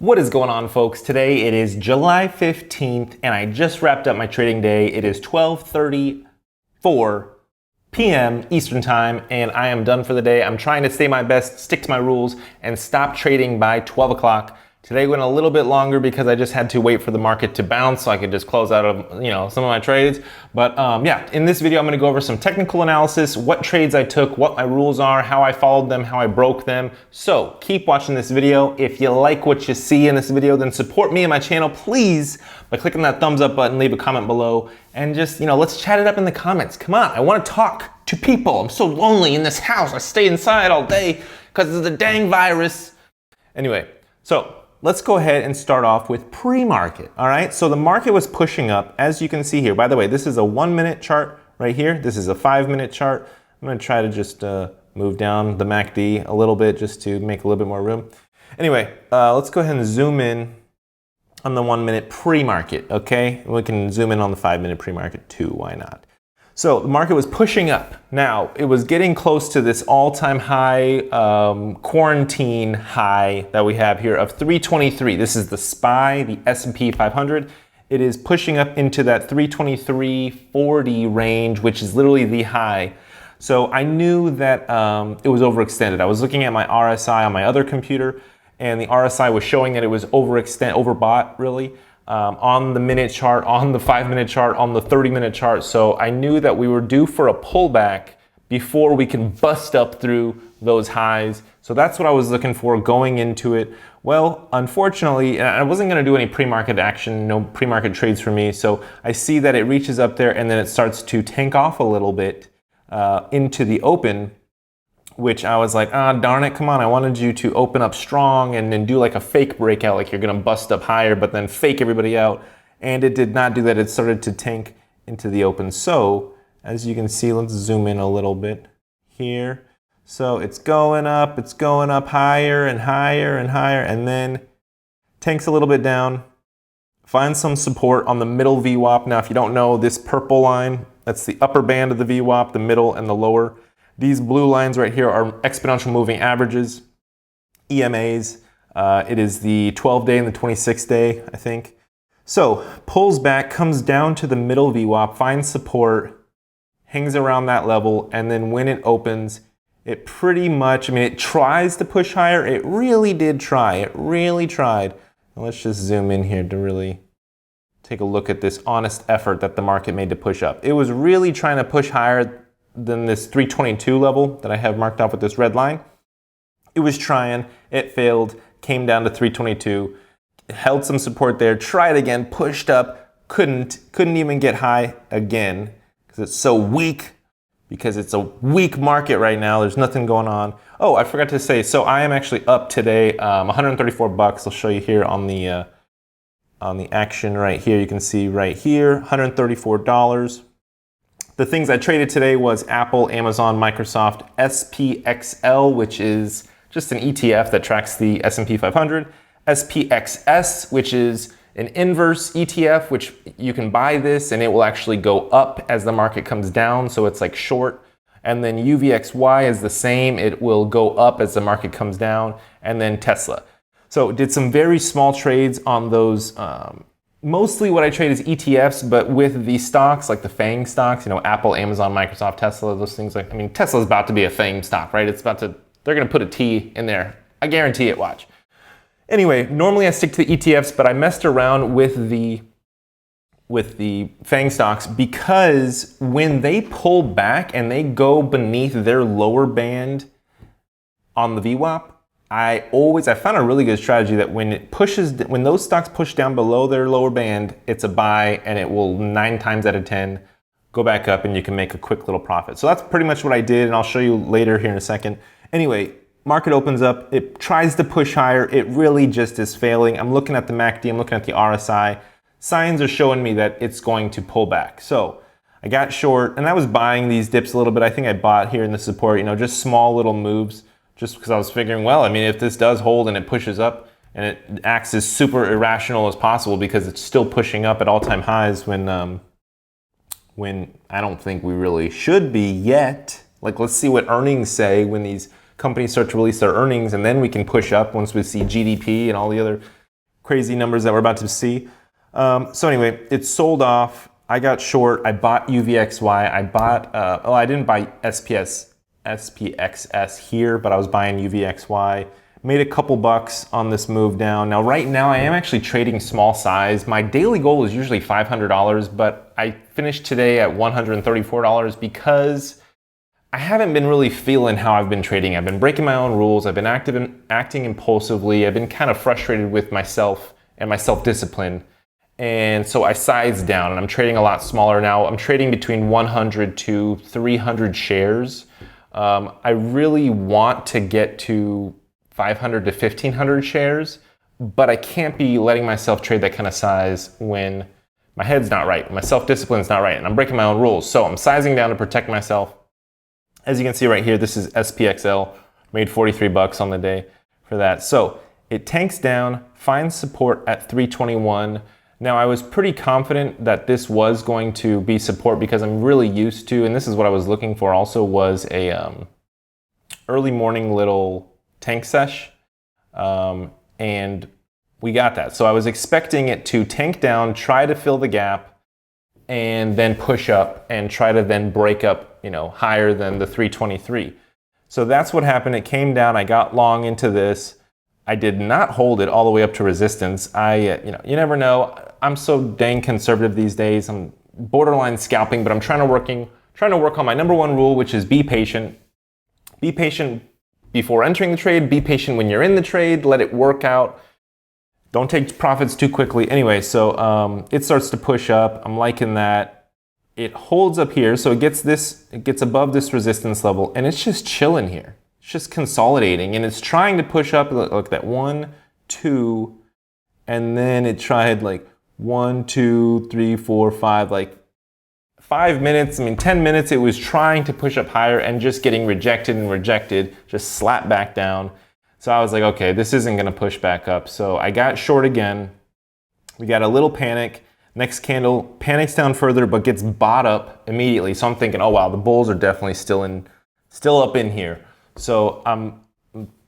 What is going on, folks? Today it is July 15th and I just wrapped up my trading day. It is 12:34 p.m. Eastern time and I am done for the day. I'm trying to stay my best, stick to my rules, and stop trading by 12 o'clock. Today went a little bit longer because I just had to wait for the market to bounce so I could just close out of, some of my trades. But yeah, in this video, I'm gonna go over some technical analysis, what trades I took, what my rules are, how I followed them, how I broke them. So keep watching this video. If you like what you see in this video, then support me and my channel, please, by clicking that thumbs up button, leave a comment below, and just, let's chat it up in the comments. Come on, I wanna talk to people. I'm so lonely in this house. I stay inside all day because of the dang virus. Anyway, so let's go ahead and start off with pre-market, all right? So the market was pushing up, as you can see here. By the way, this is a 1 minute chart right here. This is a 5 minute chart. I'm gonna try to just move down the MACD a little bit just to make a little bit more room. Anyway, let's go ahead and zoom in on the 1 minute pre-market, okay? We can zoom in on the 5 minute pre-market too, why not? So the market was pushing up. Now, it was getting close to this all-time high, quarantine high that we have here of 323. This is the SPY, the S&P 500. It is pushing up into that 323.40 range, which is literally the high. So I knew that it was overextended. I was looking at my RSI on my other computer, and the RSI was showing that it was overbought, really. On the minute chart, on the 5 minute chart, on the 30 minute chart. So I knew that we were due for a pullback before we can bust up through those highs. So that's what I was looking for going into it. Well, unfortunately, I wasn't going to do any pre-market action, no pre-market trades for me. So I see that it reaches up there and then it starts to tank off a little bit into the open, which I was like, darn it, come on, I wanted you to open up strong and then do like a fake breakout, like you're gonna bust up higher, but then fake everybody out. And it did not do that. It started to tank into the open. So as you can see, let's zoom in a little bit here. So it's going up higher and higher and higher, and then tanks a little bit down, finds some support on the middle VWAP. Now, if you don't know, this purple line, that's the upper band of the VWAP, the middle and the lower. These blue lines right here are exponential moving averages, EMAs. It is the 12-day and the 26-day, I think. So pulls back, comes down to the middle VWAP, finds support, hangs around that level, and then when it opens, it pretty much, it tries to push higher. It really did try. It really tried. And let's just zoom in here to really take a look at this honest effort that the market made to push up. It was really trying to push higher than this 322 level that I have marked off with this red line. It was trying, it failed, came down to 322, held some support there, tried again, pushed up, couldn't even get high again because it's so weak, because it's a weak market right now. There's nothing going on. Oh, I forgot to say, so I am actually up today, 134 bucks. I'll show you here on the action right here. You can see right here, $134. The things I traded today was Apple, Amazon, Microsoft, SPXL, which is just an ETF that tracks the S&P 500, SPXS, which is an inverse ETF, which you can buy this and it will actually go up as the market comes down, so it's like short. And then UVXY is the same, it will go up as the market comes down, and then Tesla. So did some very small trades on those. Mostly what I trade is ETFs, but with the stocks, like the FANG stocks, Apple, Amazon, Microsoft, Tesla, those things Tesla's about to be a FANG stock, right? They're gonna put a T in there. I guarantee it, watch. Anyway, normally I stick to the ETFs, but I messed around with the FANG stocks because when they pull back and they go beneath their lower band on the VWAP, I found a really good strategy that when those stocks push down below their lower band, it's a buy and it will 9 times out of 10 go back up and you can make a quick little profit. So that's pretty much what I did, and I'll show you later here in a second. Anyway, market opens up, it tries to push higher, it really just is failing. I'm looking at the MACD, I'm looking at the RSI. Signs are showing me that it's going to pull back. So I got short and I was buying these dips a little bit. I think I bought here in the support, just small little moves. Just because I was figuring, well, if this does hold and it pushes up and it acts as super irrational as possible because it's still pushing up at all-time highs when I don't think we really should be yet. Like, let's see what earnings say when these companies start to release their earnings, and then we can push up once we see GDP and all the other crazy numbers that we're about to see. So anyway, it sold off. I got short. I bought UVXY. I bought, I didn't buy SPXS here, but I was buying UVXY. Made a couple bucks on this move down. Now, right now, I am actually trading small size. My daily goal is usually $500, but I finished today at $134 because I haven't been really feeling how I've been trading. I've been breaking my own rules. I've been acting impulsively. I've been kind of frustrated with myself and my self-discipline. And so I sized down and I'm trading a lot smaller now. I'm trading between 100 to 300 shares. I really want to get to 500 to 1500 shares, but I can't be letting myself trade that kind of size when my head's not right, my self-discipline is not right, and I'm breaking my own rules. So I'm sizing down to protect myself. As you can see right here, this is SPXL, made 43 bucks on the day for that. So it tanks down, finds support at 321. Now I was pretty confident that this was going to be support because I'm really used to, and this is what I was looking for also, was a early morning little tank sesh, and we got that. So I was expecting it to tank down, try to fill the gap, and then push up and try to then break up, higher than the 323. So that's what happened. It came down. I got long into this. I did not hold it all the way up to resistance. You never know. I'm so dang conservative these days. I'm borderline scalping, but I'm trying to work on my number one rule, which is be patient. Be patient before entering the trade. Be patient when you're in the trade. Let it work out. Don't take profits too quickly. Anyway, so it starts to push up. I'm liking that. It holds up here, so it gets above this resistance level, and it's just chilling here. It's just consolidating, and it's trying to push up. Look, that 1, 2, and then it tried like 1, 2, 3, 4, 5, like 5 minutes. 10 minutes. It was trying to push up higher and just getting rejected, just slapped back down. So I was like, okay, this isn't going to push back up. So I got short again. We got a little panic. Next candle panics down further, but gets bought up immediately. So I'm thinking, oh wow, the bulls are definitely still up in here. So I'm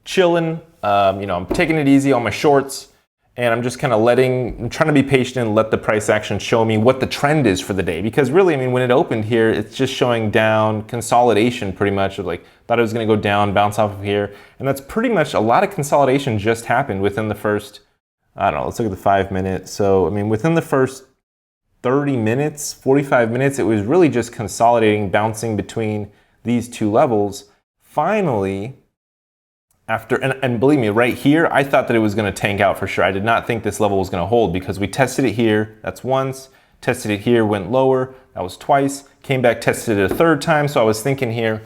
chilling. I'm taking it easy on my shorts, and I'm just kind of I'm trying to be patient and let the price action show me what the trend is for the day. Because really, when it opened here, it's just showing down consolidation pretty much. Thought it was going to go down, bounce off of here, and that's pretty much a lot of consolidation just happened within the first. I don't know. Let's look at the 5 minutes. So within the first 30 minutes, 45 minutes, it was really just consolidating, bouncing between these two levels. Finally, and believe me, right here, I thought that it was going to tank out for sure. I did not think this level was going to hold because we tested it here. That's once. Tested it here, went lower. That was twice. Came back, tested it a third time. So I was thinking here,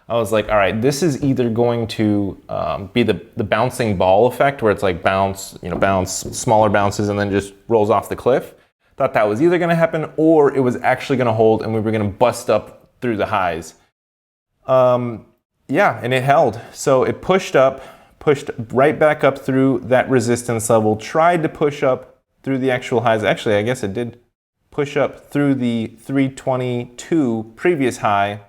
I was like, all right, this is either going to be the bouncing ball effect where it's like bounce, smaller bounces and then just rolls off the cliff. Thought that was either going to happen or it was actually going to hold and we were going to bust up through the highs. Yeah, and it held. So it pushed right back up through that resistance level, tried to push up through the actual highs. Actually, I guess it did push up through the 322 previous high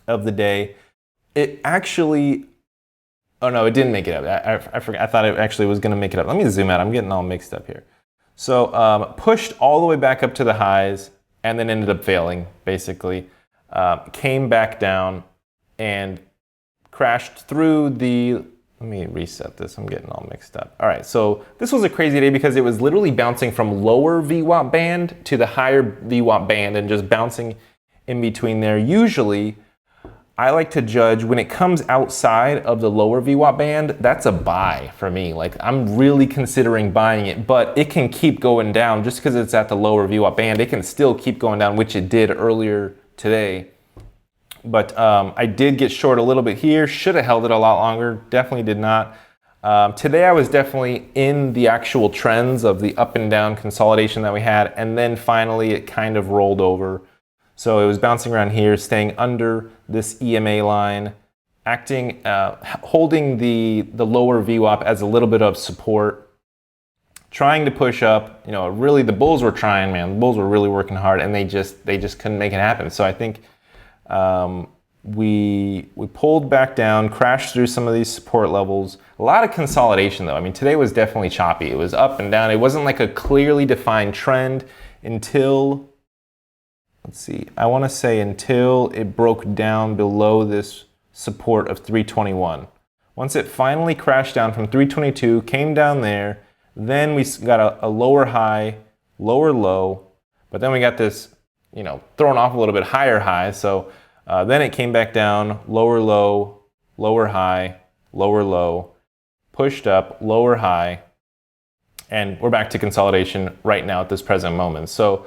of the day. It actually, oh no, it didn't make it up. I forgot. I thought it actually was going to make it up. Let me zoom out. I'm getting all mixed up here. So pushed all the way back up to the highs and then ended up failing, basically. Came back down and crashed through the, let me reset this. I'm getting all mixed up. All right, so this was a crazy day because it was literally bouncing from lower VWAP band to the higher VWAP band and just bouncing in between there. Usually, I like to judge when it comes outside of the lower VWAP band, that's a buy for me. Like I'm really considering buying it, but it can keep going down just because it's at the lower VWAP band. It can still keep going down, which it did earlier today. But I did get short a little bit here. Should have held it a lot longer. Definitely did not. Today I was definitely in the actual trends of the up and down consolidation that we had. And then finally it kind of rolled over. So it was bouncing around here, staying under this EMA line, holding the lower VWAP as a little bit of support, trying to push up. Really the bulls were trying, man. The bulls were really working hard and they just couldn't make it happen. So I think We pulled back down, crashed through some of these support levels. A lot of consolidation though. I mean, today was definitely choppy. It was up and down. It wasn't like a clearly defined trend until, let's see, I want to say until it broke down below this support of 321. Once it finally crashed down from 322, came down there, then we got a lower high, lower low, but then we got this, thrown off a little bit higher high. So then it came back down, lower low, lower high, lower low, pushed up, lower high, and we're back to consolidation right now at this present moment. So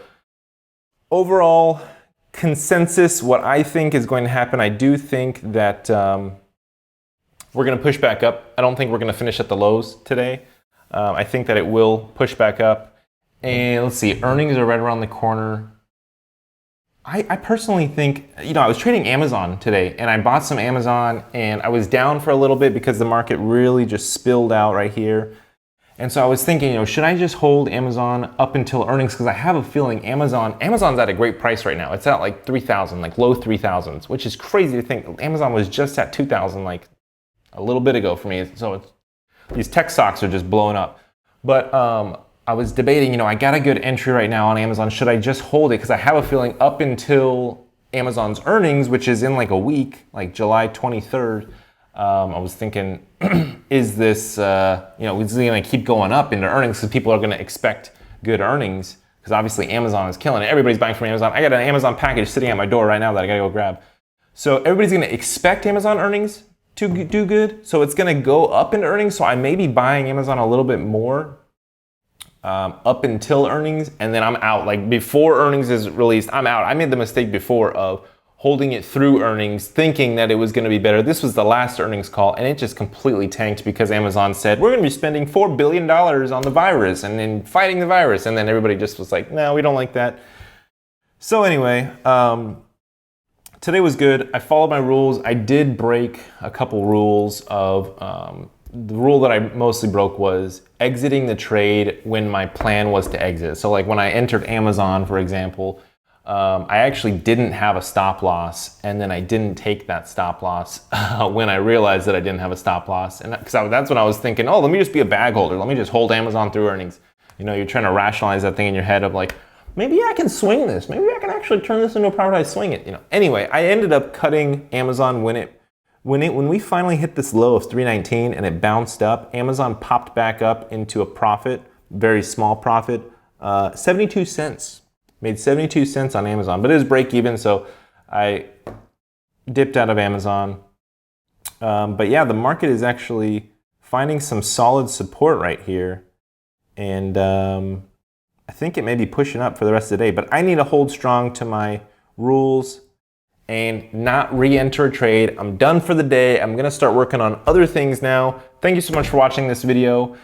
overall consensus, what I think is going to happen, I do think that we're going to push back up. I don't think we're going to finish at the lows today. I think that it will push back up. And let's see, earnings are right around the corner. I personally think, I was trading Amazon today and I bought some Amazon and I was down for a little bit because the market really just spilled out right here. And so I was thinking, should I just hold Amazon up until earnings? Because I have a feeling Amazon's at a great price right now. It's at like 3,000, like low 3,000s, which is crazy to think. Amazon was just at 2,000 like a little bit ago for me. So these tech stocks are just blowing up. But I was debating, I got a good entry right now on Amazon. Should I just hold it? Because I have a feeling up until Amazon's earnings, which is in like a week, like July 23rd, I was thinking, is this, is it going to keep going up into earnings because people are going to expect good earnings? Because obviously Amazon is killing it. Everybody's buying from Amazon. I got an Amazon package sitting at my door right now that I got to go grab. So everybody's going to expect Amazon earnings to do good. So it's going to go up into earnings. So I may be buying Amazon a little bit more up until earnings, and then I'm out. Like before earnings is released, I'm out. I made the mistake before of holding it through earnings, thinking that it was going to be better. This was the last earnings call, and it just completely tanked because Amazon said, we're going to be spending $4 billion on the virus and then fighting the virus. And then everybody just was like, no, we don't like that. So anyway, today was good. I followed my rules. I did break a couple rules of, the rule that I mostly broke was exiting the trade when my plan was to exit. So like when I entered Amazon, for example, I actually didn't have a stop loss, and then I didn't take that stop loss when I realized that I didn't have a stop loss. And because that's when I was thinking, oh, let me just be a bag holder. Let me just hold Amazon through earnings. You're trying to rationalize that thing in your head of like, maybe I can swing this. Maybe I can actually turn this into a profit. I swing it. Anyway, I ended up cutting Amazon when we finally hit this low of 319 and it bounced up. Amazon popped back up into a profit, very small profit, 72 cents. Made 72 cents on Amazon, but it was break even, so I dipped out of Amazon. But yeah, the market is actually finding some solid support right here, and I think it may be pushing up for the rest of the day, but I need to hold strong to my rules and not re-enter a trade. I'm done for the day. I'm gonna start working on other things now. Thank you so much for watching this video.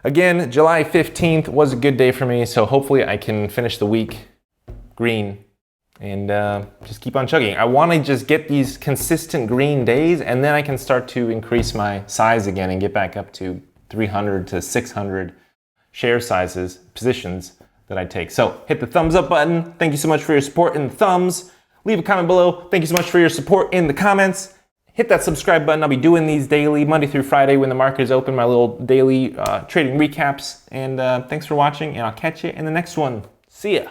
Again, July 15th was a good day for me, so hopefully I can finish the week green and just keep on chugging. I want to just get these consistent green days, and then I can start to increase my size again and get back up to 300 to 600 share sizes, positions that I take. So hit the thumbs up button. Thank you so much for your support in the thumbs. Leave a comment below. Thank you so much for your support in the comments. Hit that subscribe button. I'll be doing these daily, Monday through Friday when the market is open, my little daily trading recaps. And thanks for watching, and I'll catch you in the next one. See ya.